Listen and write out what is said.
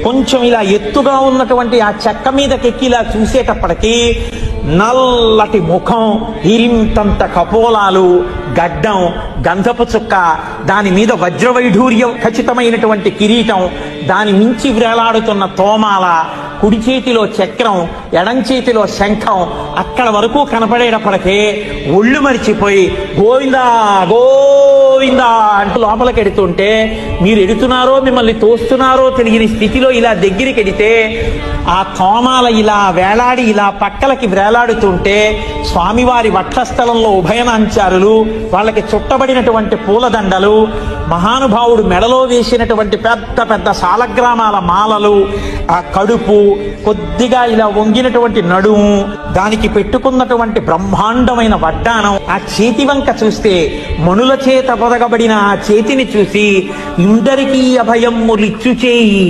కొంచెం ఇలా ఎత్తుగా ఉన్నటువంటి ఆ చెక్క మీదకెక్కి ఇలా చూసేటప్పటికీ నల్లటి ముఖం, ఇరింతంత కపోలాలు, గడ్డం, గంధపు చుక్క, దాని మీద వజ్రవైఢూర్యం ఖచ్చితమైనటువంటి కిరీటం, దాని మించి వ్రేలాడుతున్న తోమాల, కుడి చేతిలో చక్రం, ఎడం చేతిలో శంఖం, అక్కడ వరకు కనపడేటప్పటికే ఒళ్ళు మరిచిపోయి గోవిందా గోవిందా అంటూ లోపలికి ఎడుతుంటే, మీరు ఎడుతున్నారో మిమ్మల్ని తోస్తున్నారో తెలియని స్థితిలో ఇలా దగ్గరికి ఎడితే ఆ తోమాల ఇలా వేలాడి ఇలా పక్కలకి వేలాడుతుంటే స్వామివారి వక్షస్థలంలో ఉభయనాంచారులు, వాళ్ళకి చుట్టబడినటువంటి పూలదండలు, మహానుభావుడు మెడలో వేసినటువంటి పెద్ద పెద్ద సాలగ్రామాల మాలలు, ఆ కడుపు, కొద్దిగా ఇలా వంగినటువంటి నడుము, దానికి పెట్టుకున్నటువంటి బ్రహ్మాండమైన వడ్డానం, ఆ చేతి వంక చూస్తే మణుల చేత పొదగబడిన ఆ చేతిని చూసి ఇందరికీ అభయమ్ములిచ్చు చేయి